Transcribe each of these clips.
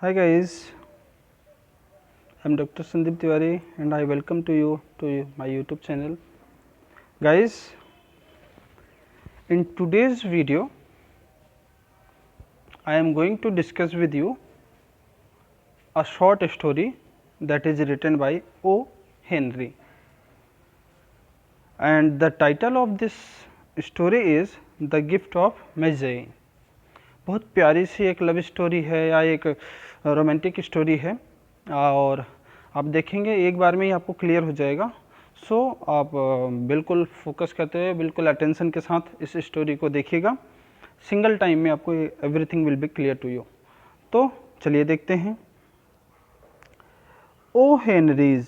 Hi guys, I'm Dr. Sandeep Tiwari and I welcome to my YouTube channel. Guys, in today's video, I am going to discuss with you a short story that is written by O. Henry. And the title of this story is The Gift of Magi. बहुत प्यारी सी एक love story है या एक romantic story है और आप देखेंगे एक बार में ही आपको क्लियर हो जाएगा। सो आप बिल्कुल फोकस करते हुए बिल्कुल अटेंशन के साथ इस स्टोरी को देखिएगा। सिंगल टाइम में आपको everything will be clear to you. तो चलिए देखते हैं। O Henry's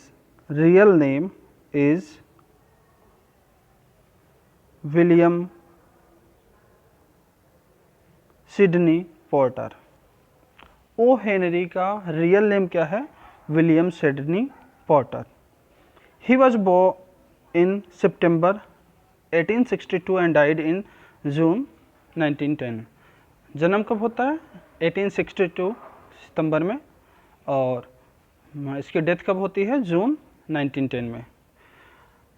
real name is William Sydney Porter. O Henry का रियल नेम क्या है? William Sydney Porter. He was born in September 1862 and died in June 1910। जन्म कब होता है? 1862 सितंबर में, और इसकी डेथ कब होती है? जून 1910 में।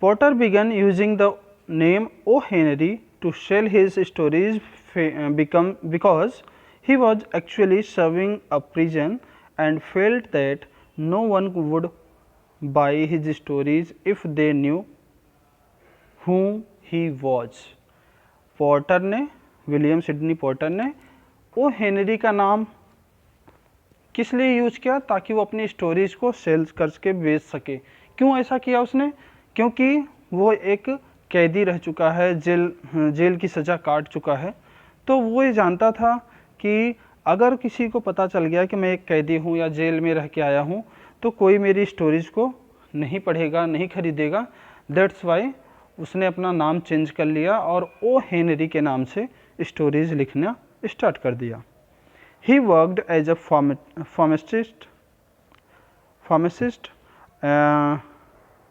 Porter began using the name O. Henry to sell his stories because he was actually serving a prison and felt that no one would buy his stories if they knew who he was. Porter ने, William Sydney porter ने ओ Henry का नाम किस लिए use किया? ताकि वो अपनी स्टोरीज को सेल्स करके बेच सके। क्यों ऐसा किया उसने? क्योंकि वो एक कैदी रह चुका है, जेल की सज़ा काट चुका है। तो वो ये जानता था कि अगर किसी को पता चल गया कि मैं एक कैदी हूँ या जेल में रह के आया हूँ तो कोई मेरी स्टोरीज़ को नहीं पढ़ेगा, नहीं खरीदेगा। दैट्स वाई उसने अपना नाम चेंज कर लिया और ओ हेनरी के नाम से स्टोरीज़ लिखना स्टार्ट कर दिया। He worked as a pharmacist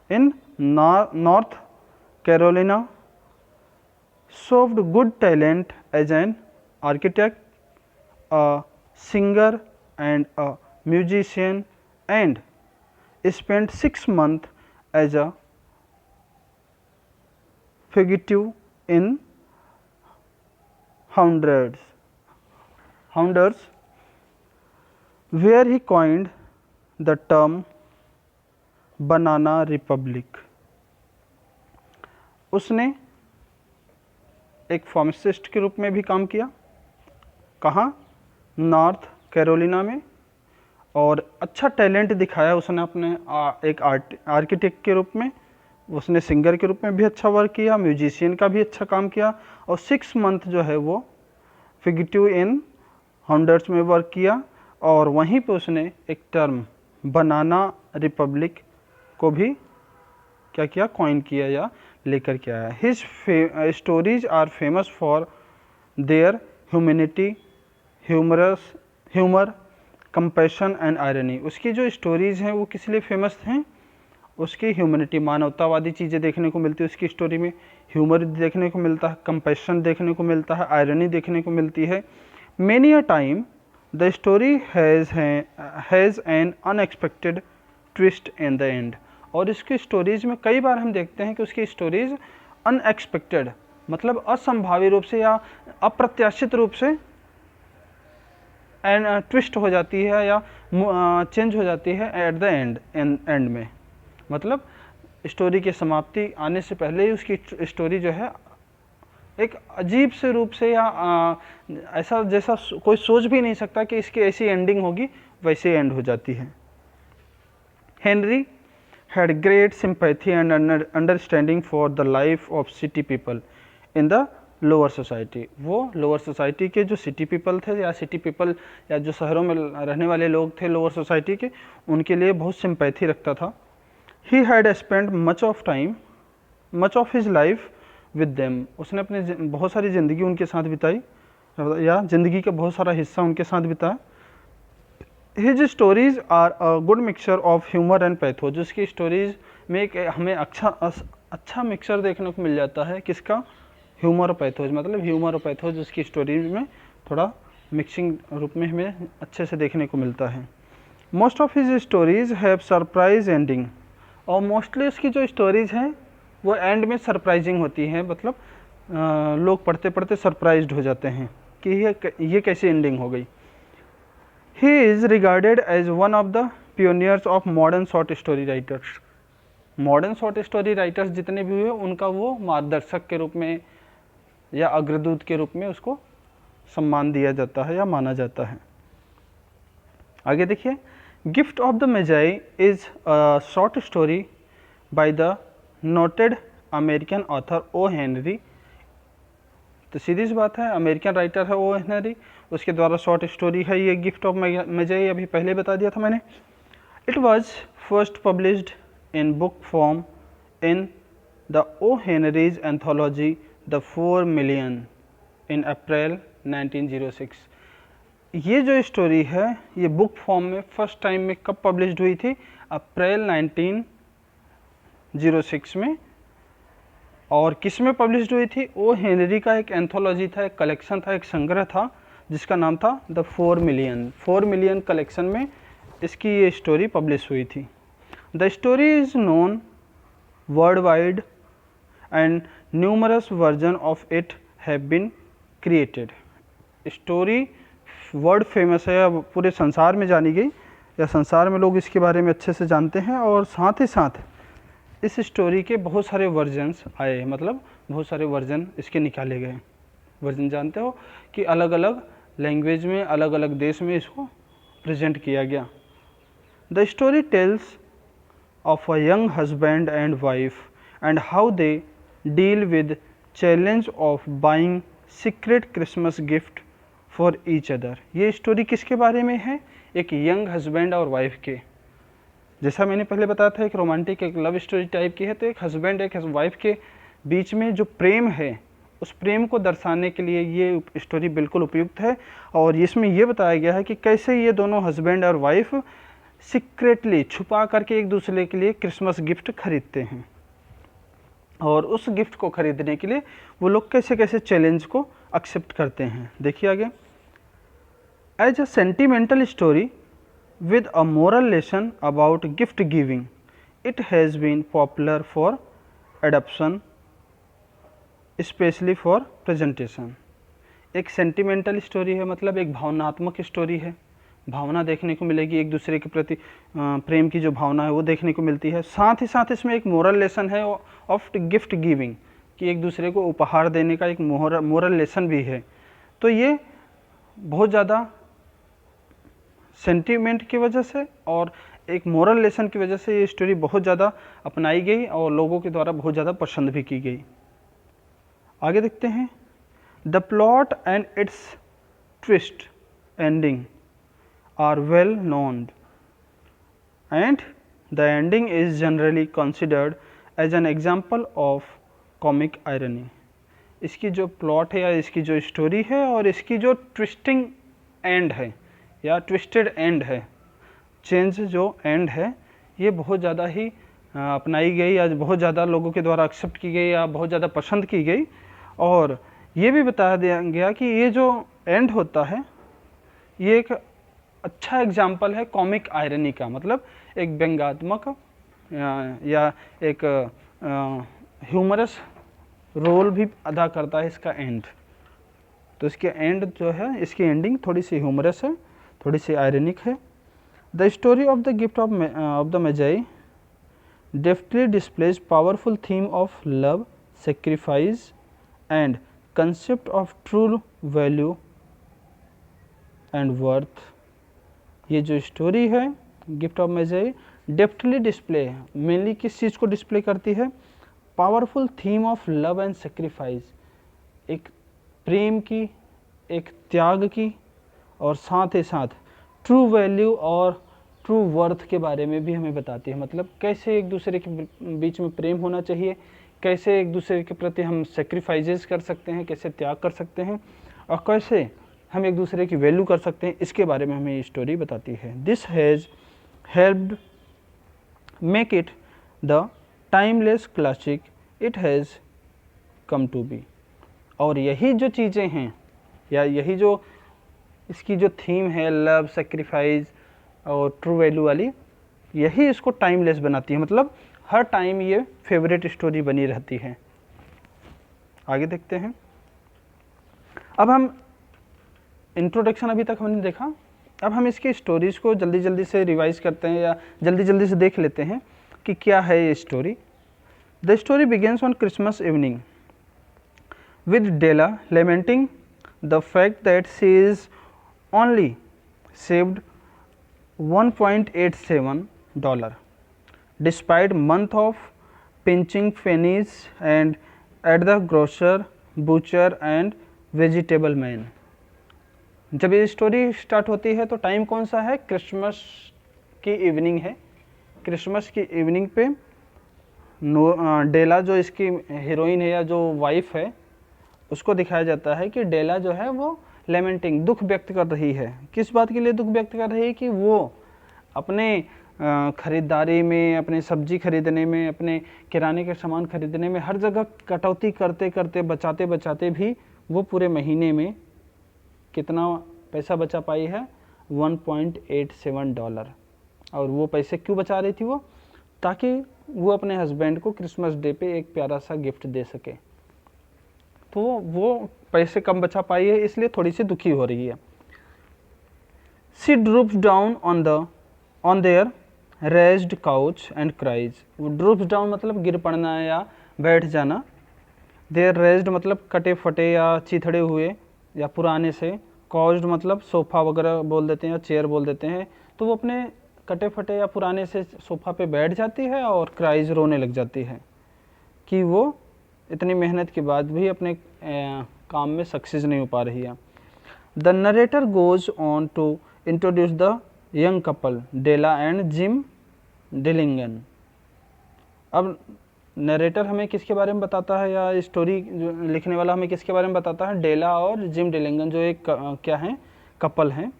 in North Carolina, showed good talent as an architect, a singer and a musician, and spent 6 months as a fugitive in Honduras, where he coined the term banana Republic. उसने एक pharmacist के रूप में भी काम किया। कहाँ? North Carolina में। और अच्छा टैलेंट दिखाया उसने अपने एक आर्किटेक्ट के रूप में। उसने सिंगर के रूप में भी अच्छा वर्क किया, म्यूजिशियन का भी अच्छा काम किया, और 6 मंथ जो है वो फिगिटिव इन हॉन्डर्स में वर्क किया। और वहीं पे उसने एक टर्म बनाना रिपब्लिक को भी क्या किया? कॉइन किया या लेकर के आया। His stories are famous for their humanity, humour, compassion and irony. उसकी जो स्टोरीज हैं वो किस लिए फेमस हैं? उसकी ह्यूमैनिटी, मानवतावादी चीज़ें देखने को मिलती है उसकी स्टोरी में, ह्यूमर देखने को मिलता है, कंपैशन देखने को मिलता है, आयरनी देखने को मिलती है। Many a time the story has an unexpected twist in the end. और इसकी स्टोरीज में कई बार हम देखते हैं कि उसकी स्टोरीज अनएक्सपेक्टेड मतलब असंभावी रूप से या अप्रत्याशित रूप से ट्विस्ट हो जाती है या चेंज हो जाती है एट द एंड में। मतलब स्टोरी की समाप्ति आने से पहले ही उसकी स्टोरी जो है एक अजीब से रूप से या ऐसा जैसा कोई सोच भी नहीं सकता कि इसकी ऐसी एंडिंग होगी, वैसे एंड हो जाती है। Henry had great sympathy and understanding for the life of city people in the lower society। वो लोअर सोसाइटी के जो सिटी पीपल थे या सिटी पीपल या जो शहरों में रहने वाले लोग थे लोअर सोसाइटी के, उनके लिए बहुत सिंपैथी रखता था। He had spend much of his life with them. उसने अपनी बहुत सारी ज़िंदगी उनके साथ बिताई या ज़िंदगी का बहुत सारा हिस्सा उनके साथ बिताया। His stories are a good mixture of humour and pathos. जो इसकी स्टोरीज में एक हमें अच्छा मिक्सचर देखने को मिल जाता है। किसका? ह्यूमर और पैथोज। मतलब ह्यूमर और पैथोज उसकी स्टोरीज में थोड़ा मिक्सिंग रूप में हमें अच्छे से देखने को मिलता है। Most of his stories have surprise ending, और मोस्टली उसकी जो स्टोरीज हैं वो एंड में सरप्राइजिंग होती हैं, मतलब लोग पढ़ते पढ़ते सरप्राइज्ड हो जाते हैं कि ये कैसी एंडिंग हो गई। He is regarded as one of the pioneers of modern short story writers. Modern short story writers जितने भी हुए उनका वो मार्गदर्शक के रूप में या अग्रदूत के रूप में उसको सम्मान दिया जाता है या माना जाता है। आगे देखिए, gift of the Magi is a short story by the noted American author O Henry. तो सीधी सी बात है, अमेरिकन राइटर है ओ हेनरी, उसके द्वारा शॉर्ट स्टोरी है ये गिफ्ट ऑफ मेजाई, अभी पहले बता दिया था मैंने। It was first published in book form in the O. Henry's anthology The 4 Million in April 1906। ये जो स्टोरी है ये बुक फॉर्म में फर्स्ट टाइम में कब पब्लिश्ड हुई थी? अप्रैल 1906 में। और किस में पब्लिश्ड हुई थी? ओ हेनरी का एक एंथोलॉजी था, एक कलेक्शन था, एक संग्रह था जिसका नाम था द 4 मिलियन। 4 मिलियन कलेक्शन में इसकी ये स्टोरी पब्लिश हुई थी। The story is known worldwide and numerous versions of it have been created। Story world famous है, पूरे संसार में जानी गई या संसार में लोग इसके बारे में अच्छे से जानते हैं, और साथ ही साथ इस स्टोरी के बहुत सारे वर्जन्स आए, मतलब बहुत सारे वर्जन इसके निकाले गए। वर्जन जानते हो कि अलग अलग लैंग्वेज में अलग अलग देश में इसको प्रेजेंट किया गया। The story tells of a young husband and wife and how they deal with challenge of buying secret Christmas gift for each other। ये स्टोरी किसके बारे में है? एक यंग हस्बैंड और वाइफ के। जैसा मैंने पहले बताया था, एक रोमांटिक एक लव स्टोरी टाइप की है, तो एक हस्बैंड एक वाइफ के बीच में जो प्रेम है उस प्रेम को दर्शाने के लिए ये स्टोरी बिल्कुल उपयुक्त है। और इसमें ये बताया गया है कि कैसे ये दोनों हस्बैंड और वाइफ सीक्रेटली छुपा करके एक दूसरे के लिए क्रिसमस गिफ्ट खरीदते हैं, और उस गिफ्ट को खरीदने के लिए वो लोग कैसे कैसे चैलेंज को एक्सेप्ट करते हैं। देखिए आगे, as a sentimental story with a moral lesson about gift giving it has been popular for adoption specially for presentation. एक सेंटिमेंटल स्टोरी है, मतलब एक भावनात्मक स्टोरी है, भावना देखने को मिलेगी, एक दूसरे के प्रति प्रेम की जो भावना है वो देखने को मिलती है। साथ ही साथ इसमें एक मोरल लेसन है ऑफ गिफ्ट गिविंग, कि एक दूसरे को उपहार देने का एक मोरल लेसन भी है। तो ये बहुत ज़्यादा सेंटीमेंट की वजह से और एक मोरल लेसन की वजह से ये स्टोरी बहुत ज़्यादा अपनाई गई और लोगों के द्वारा बहुत ज़्यादा पसंद भी की गई। आगे देखते हैं, the plot and it's twist ending are well known and the ending is generally considered as an example of comic irony। इसकी जो प्लॉट है या इसकी जो स्टोरी है और इसकी जो ट्विस्टिंग एंड है या ट्विस्टेड एंड है, चेंज जो एंड है, ये बहुत ज़्यादा ही अपनाई गई या बहुत ज़्यादा लोगों के द्वारा एक्सेप्ट की गई या बहुत ज़्यादा पसंद की गई। और ये भी बताया दिया गया कि ये जो एंड होता है ये एक अच्छा एग्जाम्पल है कॉमिक आयरनी का, मतलब एक व्यंग्यात्मक या एक ह्यूमरस रोल भी अदा करता है इसका एंड। तो इसके एंड जो है, इसकी एंडिंग थोड़ी सी ह्यूमरस है, थोड़ी सी आयरनिक है। The story of the gift of the Magi deftly displays powerful theme of love, sacrifice and concept of true value and worth. ये जो स्टोरी है gift of Magi deftly display है, mainly किस चीज़ को डिस्प्ले करती है? Powerful theme of love and sacrifice, एक प्रेम की, एक त्याग की, और साथ ही साथ ट्रू वैल्यू और ट्रू वर्थ के बारे में भी हमें बताती है। मतलब कैसे एक दूसरे के बीच में प्रेम होना चाहिए, कैसे एक दूसरे के प्रति हम सेक्रीफाइसेस कर सकते हैं, कैसे त्याग कर सकते हैं, और कैसे हम एक दूसरे की वैल्यू कर सकते हैं, इसके बारे में हमें ये स्टोरी बताती है। This has helped make it the timeless classic it has come to be. और यही जो चीज़ें हैं या यही जो इसकी जो थीम है लव, सेक्रीफाइस और ट्रू वैल्यू वाली, यही इसको टाइमलेस बनाती है, मतलब हर टाइम ये फेवरेट स्टोरी बनी रहती है। आगे देखते हैं। अब हम इंट्रोडक्शन अभी तक हमने देखा, अब हम इसकी स्टोरीज़ को जल्दी जल्दी से रिवाइज करते हैं या जल्दी जल्दी से देख लेते हैं कि क्या है ये story. The story begins on Christmas evening with Della lamenting the fact that she is only saved $1.87 despite month of pinching pennies and at the grocer, butcher and vegetable man। जब ये स्टोरी स्टार्ट होती है तो time कौन सा है? Christmas की evening है। क्रिसमस की इवनिंग पे डेला जो इसकी हीरोइन है या जो वाइफ है उसको दिखाया जाता है कि डेला जो है वो लेमेंटिंग, दुख व्यक्त कर रही है। किस बात के लिए दुख व्यक्त कर रही है? कि वो अपने ख़रीदारी में, अपने सब्जी खरीदने में, अपने किराने के सामान खरीदने में हर जगह कटौती करते करते, बचाते बचाते भी वो पूरे महीने में कितना पैसा बचा पाई है? $1.87। और वो पैसे क्यों बचा रही थी वो? ताकि वो अपने हस्बैंड को क्रिसमस डे पे एक प्यारा सा गिफ्ट दे सके। तो वो पैसे कम बचा पाई है, इसलिए थोड़ी सी दुखी हो रही है। She droops down on their raised couch and cries. वो ड्रूप्स डाउन मतलब गिर पड़ना या बैठ जाना। देयर रेज्ड मतलब कटे फटे या चिथड़े हुए या पुराने से। काउच्ड मतलब सोफ़ा वगैरह बोल देते हैं या चेयर बोल देते हैं। तो वो अपने कटे फटे या पुराने से सोफ़ा पे बैठ जाती है और क्राइज, रोने लग जाती है कि वो इतनी मेहनत के बाद भी अपने काम में सक्सेस नहीं हो पा रही है। The narrator goes on to introduce the young couple Della and Jim Dillingham. अब नरेटर हमें किसके बारे में बताता है, या स्टोरी लिखने वाला हमें किसके बारे में बताता है? डेला और जिम डिलिंगन, जो एक क्या हैं? कपल हैं।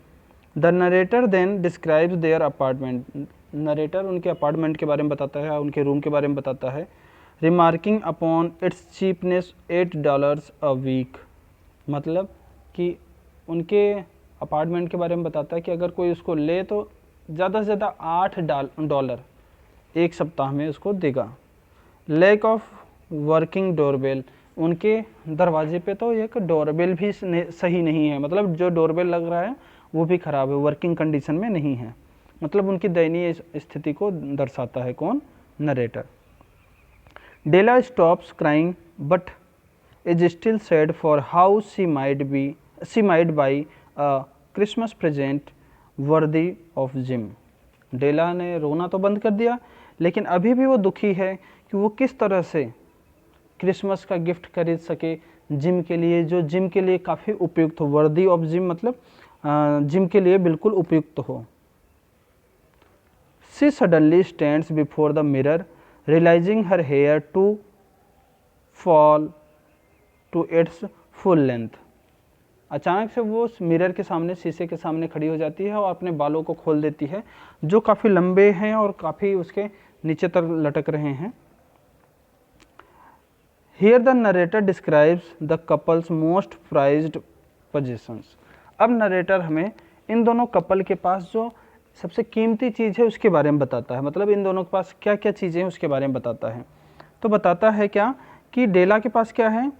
The narrator then describes their apartment. Narrator उनके अपार्टमेंट के बारे में बताता है, उनके रूम के बारे में बताता है। Remarking upon its cheapness $8 a week. मतलब कि उनके अपार्टमेंट के बारे में बताता है कि अगर कोई उसको ले तो ज़्यादा से ज़्यादा $8 एक सप्ताह में उसको देगा। Lack of working doorbell. उनके दरवाजे पे तो एक डोरबेल भी सही नहीं है, मतलब जो डोरबेल लग रहा है वो भी ख़राब है, वर्किंग कंडीशन में नहीं है। मतलब उनकी दयनीय स्थिति को दर्शाता है कौन? Narrator. Della stops crying but is still sad for how she might buy a Christmas present worthy of Jim. Della ने रोना तो बंद कर दिया, लेकिन अभी भी वो दुखी है कि वो किस तरह से क्रिसमस का गिफ्ट खरीद सके जिम के लिए, जो जिम के लिए काफ़ी उपयुक्त हो। वर्दी ऑफ जिम मतलब जिम के लिए बिल्कुल उपयुक्त हो। She suddenly stands before the mirror realizing her hair to fall to its full length। अचानक से वो मिरर के सामने, शीशे के सामने खड़ी हो जाती है और अपने बालों को खोल देती है, जो काफ़ी लंबे हैं और काफ़ी उसके नीचे तक लटक रहे हैं। Here the narrator describes the couple's most prized possessions। अब नरेटर हमें इन दोनों कपल के पास जो सबसे कीमती चीज़ है उसके बारे में बताता है। मतलब इन दोनों के पास क्या क्या चीज़ें हैं उसके बारे में बताता है। तो बताता है क्या कि डेला के पास क्या है?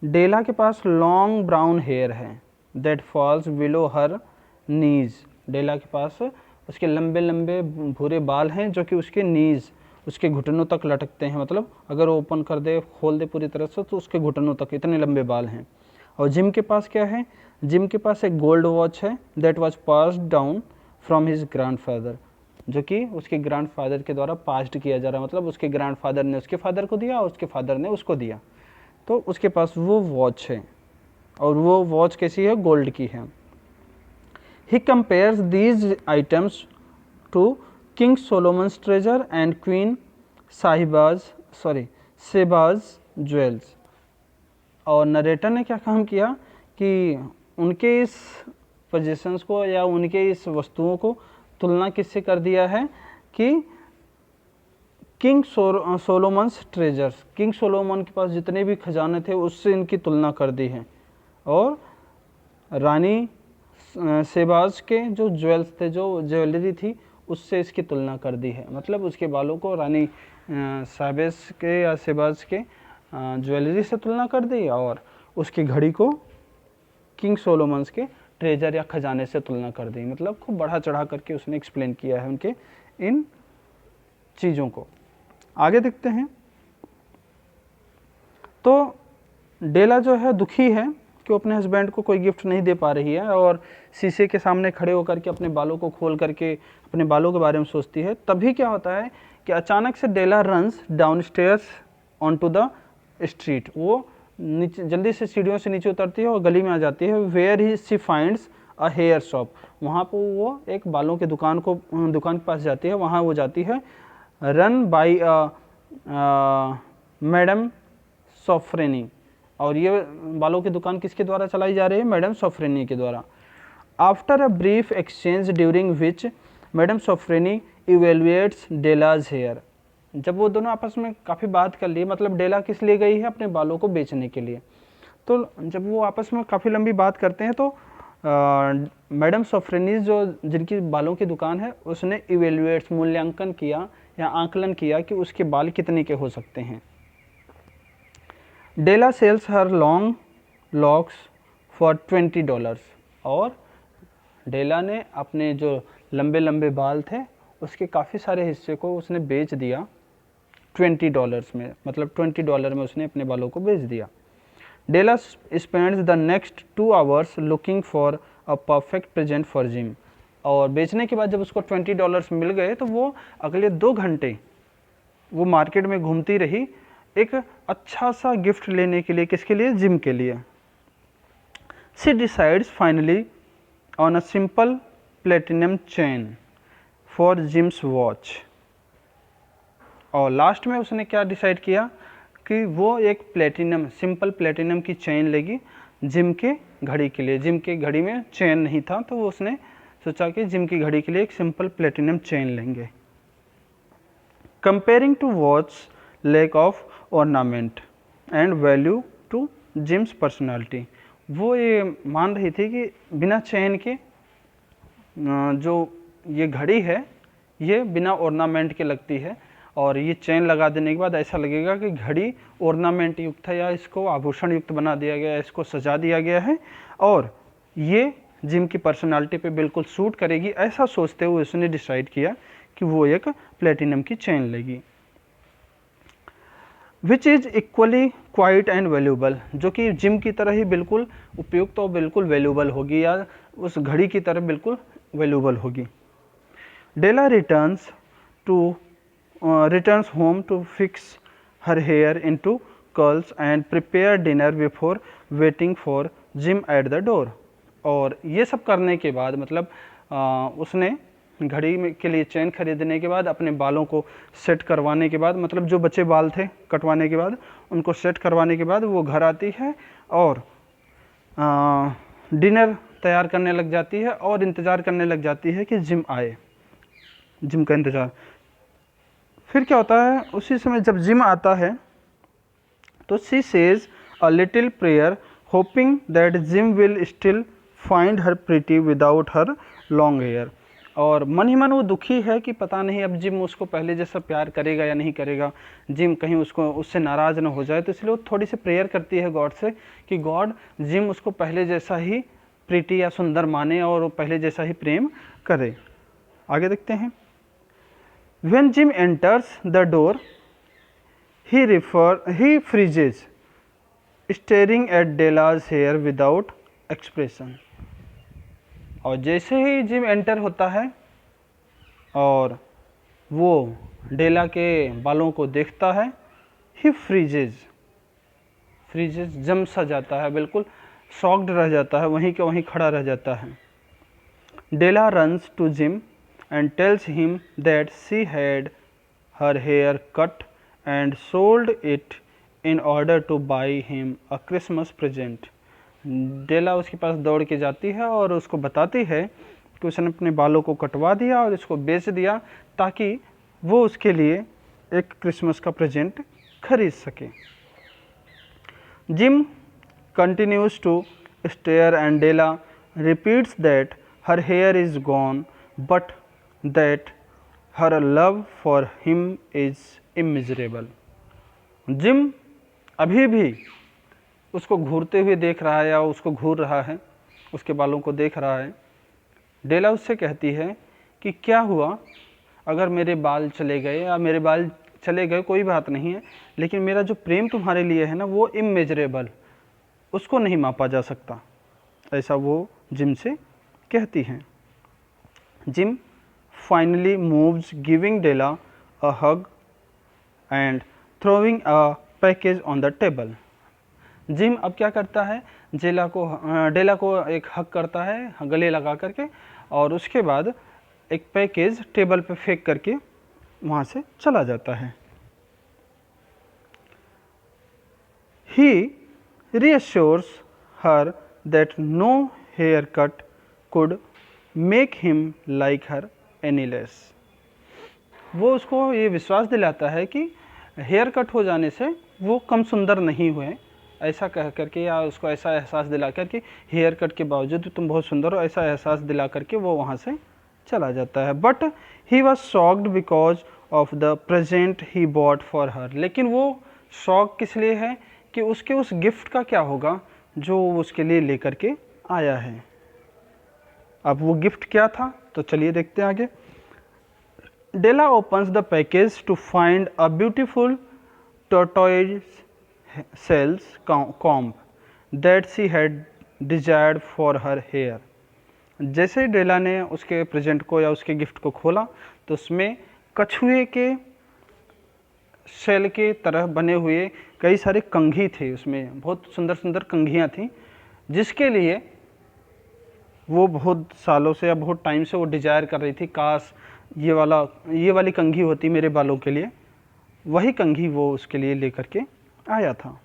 डेला के पास लॉन्ग ब्राउन हेयर है दैट फॉल्स बिलो हर नीज। डेला के पास उसके लंबे लंबे भूरे बाल हैं जो कि उसके नीज, उसके घुटनों तक लटकते हैं। मतलब अगर ओपन कर दे, खोल दे पूरी तरह से तो उसके घुटनों तक इतने लंबे बाल हैं। और जिम के पास क्या है? जिम के पास एक गोल्ड वॉच है that was passed down from his grandfather, जो कि उसके ग्रैंडफादर के द्वारा पास्ड किया जा रहा है। मतलब उसके ग्रैंडफादर ने उसके फादर को दिया और उसके फादर ने उसको दिया, तो उसके पास वो वॉच है। और वो वॉच कैसी है? गोल्ड की है। He compares these items to King Solomon's treasure and Queen Sheba's jewels. और नरेटर ने क्या काम किया कि उनके इस पोजेशंस को या उनके इस वस्तुओं को तुलना किससे कर दिया है कि King Solomon's treasures, King Solomon के पास जितने भी खजाने थे उससे इनकी तुलना कर दी है। और रानी शहबाज के जो ज्वेल्स थे, जो ज्वेलरी थी, उससे इसकी तुलना कर दी है। मतलब उसके बालों को रानी शाहबाज के या शहबाज के ज्वेलरी से तुलना कर दी और उसकी घड़ी को किंग सोलोमन्स के ट्रेजर या खजाने से तुलना कर दी। मतलब खूब बढ़ा चढ़ा करके उसने एक्सप्लेन किया है उनके इन चीज़ों को। आगे देखते हैं। तो डेला जो है दुखी है कि वो अपने हस्बैंड को कोई गिफ्ट नहीं दे पा रही है और शीशे के सामने खड़े होकर के अपने बालों को खोल करके अपने बालों के बारे में सोचती है। तभी क्या होता है कि अचानक से Della runs downstairs on to the street. वो नीचे जल्दी से सीढ़ियों से नीचे उतरती है और गली में आ जाती है। Where he she finds a hair shop. वहाँ पर वो एक बालों की दुकान के पास जाती है। वहाँ वो जाती है। Run by Madame Sofronie. और ये बालों की दुकान किसके द्वारा चलाई जा रही है? मैडम सोफ्रेनी के द्वारा। After a brief exchange during which Madame Sofronie evaluates Della's hair. जब वो दोनों आपस में काफ़ी बात कर लिए, मतलब डेला किस लिए गई है? अपने बालों को बेचने के लिए। तो जब वो आपस में काफ़ी लंबी बात करते हैं तो मैडम सोफ्रेनी जो जिनकी बालों की दुकान है, उसने इवेलुएट्स मूल्यांकन किया या आंकलन किया कि उसके बाल कितने के हो सकते हैं। Della sells her long locks for $20। और डेला ने अपने जो लंबे लंबे बाल थे उसके काफ़ी सारे हिस्से को उसने बेच दिया $20 में। मतलब $20 में उसने अपने बालों को बेच दिया। Della spends the next 2 hours looking for a perfect present for Jim. और बेचने के बाद जब उसको $20 मिल गए तो वो अगले 2 घंटे वो मार्केट में घूमती रही एक अच्छा सा गिफ्ट लेने के लिए। किसके लिए? जिम के लिए। She decides finally on a simple platinum chain for Jim's watch. और लास्ट में उसने क्या डिसाइड किया कि वो एक प्लेटिनम, सिंपल प्लेटिनम की चेन लेगी जिम के घड़ी के लिए। जिम के घड़ी में चेन नहीं था तो वो उसने सोचा कि जिम की घड़ी के लिए एक सिंपल प्लेटिनम चेन लेंगे। Comparing to watch lack of ornament and value to Jim's personality. वो ये मान रही थी कि बिना चेन के जो ये घड़ी है ये बिना ऑर्नामेंट के लगती है और ये चेन लगा देने के बाद ऐसा लगेगा कि घड़ी ऑर्नामेंट युक्त है या इसको आभूषण युक्त बना दिया गया है, इसको सजा दिया गया है और ये जिम की पर्सनालिटी पे बिल्कुल सूट करेगी। ऐसा सोचते हुए उसने डिसाइड किया कि वो एक प्लेटिनम की चेन लेगी। Which is equally quiet and valuable. जो कि जिम की तरह ही बिल्कुल उपयुक्त और बिल्कुल वैल्यूबल होगी या उस घड़ी की तरह बिल्कुल वैल्यूबल होगी। डेला returns home to fix her hair into curls and prepare dinner before waiting for Jim at the door। और ये सब करने के बाद मतलब उसने घड़ी में के लिए चेन खरीदने के बाद अपने बालों को सेट करवाने के बाद, मतलब जो बचे बाल थे कटवाने के बाद उनको सेट करवाने के बाद वो घर आती है और डिनर तैयार करने लग जाती है और इंतज़ार करने लग जाती है कि जिम आए, जिम का इंतज़ार। फिर क्या होता है, उसी समय जब जिम आता है तो she says a little prayer hoping that Jim will still find her pretty without her long hair. और मन ही मन वो दुखी है कि पता नहीं अब जिम उसको पहले जैसा प्यार करेगा या नहीं करेगा, जिम कहीं उससे नाराज़ ना हो जाए। तो इसलिए वो थोड़ी सी प्रेयर करती है गॉड से कि गॉड जिम उसको पहले जैसा ही प्रीति या सुंदर माने और वो पहले जैसा ही प्रेम करे। आगे देखते हैं। When Jim enters the door, he freezes, staring at Dela's hair without expression। और जैसे ही जिम एंटर होता है और वो डेला के बालों को देखता है, ही फ्रीजेज जम सा जाता है, बिल्कुल शॉक्ड रह जाता है, वहीं के वहीं खड़ा रह जाता है। Della runs to Jim and tells him that she had her hair cut and sold it in order to buy him a Christmas present। डेला उसके पास दौड़ के जाती है और उसको बताती है कि उसने अपने बालों को कटवा दिया और इसको बेच दिया ताकि वो उसके लिए एक क्रिसमस का प्रेजेंट खरीद सके। Gym continues to stare and Della repeats that her hair is gone, but that her love for him is immeasurable. Gym अभी भी उसको घूरते हुए देख रहा है या उसको घूर रहा है, उसके बालों को देख रहा है। डेला उससे कहती है कि क्या हुआ अगर मेरे बाल चले गए, या मेरे बाल चले गए कोई बात नहीं है, लेकिन मेरा जो प्रेम तुम्हारे लिए है ना वो इमेजरेबल, उसको नहीं मापा जा सकता, ऐसा वो जिम से कहती हैं। Jim finally moves giving Della a hug and throwing a package on the table. Jim अब क्या करता है, डेला को एक हक करता है गले लगा करके, और उसके बाद एक पैकेज टेबल पे फेंक करके वहाँ से चला जाता है। He reassures her that no haircut could make him like her any less. वो उसको ये विश्वास दिलाता है कि हेयर कट हो जाने से वो कम सुंदर नहीं हुए, ऐसा कह करके, या उसको ऐसा एहसास दिला कर कि हेयर कट के बावजूद तुम बहुत सुंदर हो, ऐसा एहसास दिला करके वो वहाँ से चला जाता है। But he was shocked because of the present he bought for her. लेकिन वो शॉक किस लिए है कि उसके उस गिफ्ट का क्या होगा जो उसके लिए लेकर के आया है। अब वो गिफ्ट क्या था, तो चलिए देखते हैं आगे। Della opens the package to find a beautiful tortoise shells comb that she had desired for her hair. जैसे डेला ने उसके प्रेजेंट को या उसके गिफ्ट को खोला तो उसमें कछुए के शेल के तरह बने हुए कई सारे कंघी थे, उसमें बहुत सुंदर सुंदर कंघियाँ थीं, जिसके लिए वो बहुत सालों से या बहुत टाइम से वो डिजायर कर रही थी, काश ये वाली कंघी होती मेरे बालों के लिए। वही कंघी वो उसके लिए लेकर के आया था।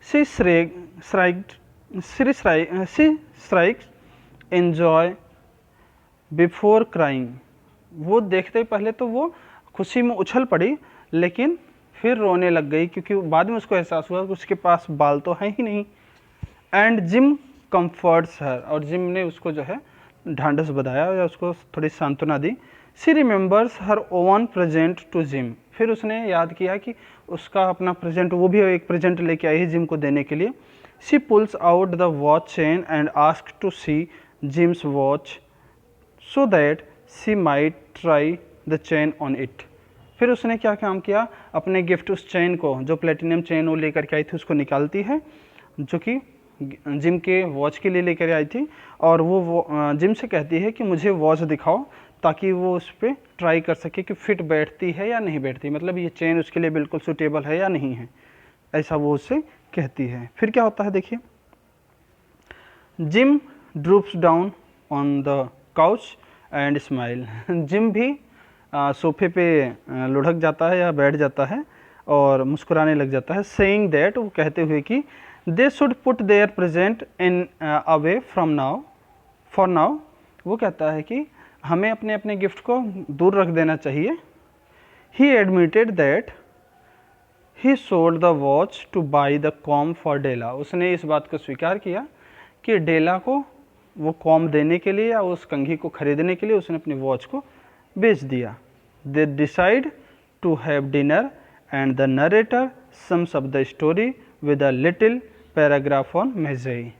She स्ट्राइक्ड enjoy before crying. वो देखते पहले तो वो खुशी में उछल पड़ी, लेकिन फिर रोने लग गई, क्योंकि बाद में उसको एहसास हुआ कि उसके पास बाल तो है ही नहीं। एंड जिम कम्फर्ट्स हर, और जिम ने उसको जो है ढांढस बधाया या उसको थोड़ी सांत्वना दी। She remembers her own present to Jim. फिर उसने याद किया कि उसका अपना प्रेजेंट, वो भी एक प्रेजेंट लेके आई है जिम को देने के लिए। She pulls out the watch chain and ask to see Jim's watch so that she might try the chain on it. फिर उसने क्या काम किया, अपने गिफ्ट उस चेन को, जो प्लेटिनियम चेन वो लेकर के आई थी, उसको निकालती है, जो कि जिम के वॉच के लिए लेकर आई थी, और वो जिम से कहती है कि मुझे वॉच दिखाओ, ताकि वो उस पर ट्राई कर सके कि फिट बैठती है या नहीं बैठती, मतलब ये चेन उसके लिए बिल्कुल सूटेबल है या नहीं है, ऐसा वो उससे कहती है। फिर क्या होता है देखिए। Jim droops down on the couch and smile. Jim भी सोफे पे लुढ़क जाता है या बैठ जाता है और मुस्कुराने लग जाता है। सेइंग दैट, वो कहते हुए कि they should put there present in away from now, for now. वो कहता है कि हमें अपने अपने गिफ्ट को दूर रख देना चाहिए। He admitted that he sold the watch to buy the comb for Della. उसने इस बात को स्वीकार किया कि डेला को वो कॉम देने के लिए या उस कंघी को खरीदने के लिए उसने अपनी वॉच को बेच दिया। They decide to have dinner and the narrator sums up the story with a little paragraph on Magi.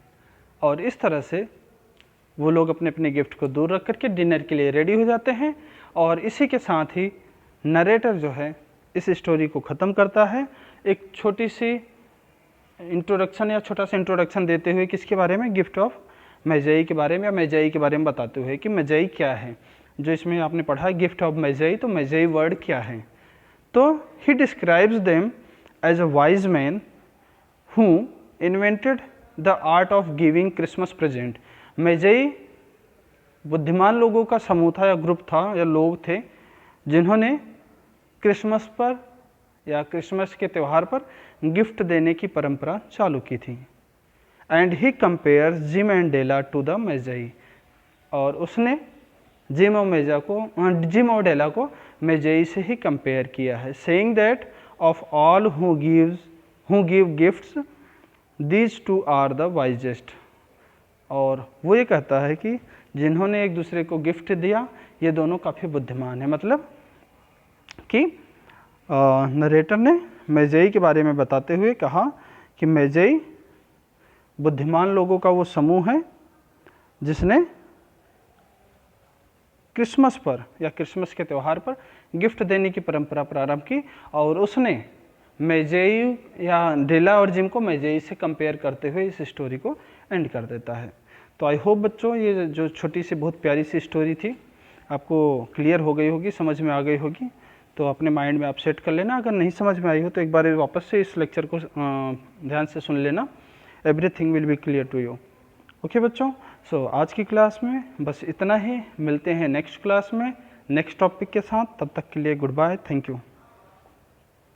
और इस तरह से वो लोग अपने अपने गिफ्ट को दूर रख करके डिनर के लिए रेडी हो जाते हैं, और इसी के साथ ही नरेटर जो है इस स्टोरी को ख़त्म करता है, एक छोटी सी इंट्रोडक्शन या छोटा सा इंट्रोडक्शन देते हुए, किसके बारे में, गिफ्ट ऑफ मेजई के बारे में, या मेजई के बारे में बताते हुए कि मेजई क्या है। जो इसमें आपने पढ़ा है गिफ्ट ऑफ मेजई, तो मेजई वर्ड क्या है। तो he describes them as a wise man who invented the art of giving Christmas present. Magi बुद्धिमान लोगों का समूह था या ग्रुप था या लोग थे जिन्होंने क्रिसमस पर या क्रिसमस के त्यौहार पर गिफ्ट देने की परंपरा चालू की थी। And he compares Jim and Della to the Magi. और उसने जिम और डेला को मेजई से ही कंपेयर किया है। Saying that of all who give gifts these two are the wisest. और वो ये कहता है कि जिन्होंने एक दूसरे को गिफ्ट दिया ये दोनों काफ़ी बुद्धिमान है। मतलब कि नरेटर ने मैजेई के बारे में बताते हुए कहा कि मैजेई बुद्धिमान लोगों का वो समूह है जिसने क्रिसमस पर या क्रिसमस के त्यौहार पर गिफ्ट देने की परंपरा प्रारंभ की, और उसने मैजेई या डेला और जिम को मैजेई से कंपेयर करते हुए इस स्टोरी को एंड कर देता है। तो आई होप बच्चों ये जो छोटी सी बहुत प्यारी सी स्टोरी थी आपको क्लियर हो गई होगी, समझ में आ गई होगी। तो अपने माइंड में आप सेट कर लेना। अगर नहीं समझ में आई हो तो एक बार वापस से इस लेक्चर को ध्यान से सुन लेना। Everything will be clear to you. Okay बच्चों, सो आज की क्लास में बस इतना ही। मिलते हैं नेक्स्ट क्लास में नेक्स्ट टॉपिक के साथ। तब तक के लिए गुड बाय, थैंक यू।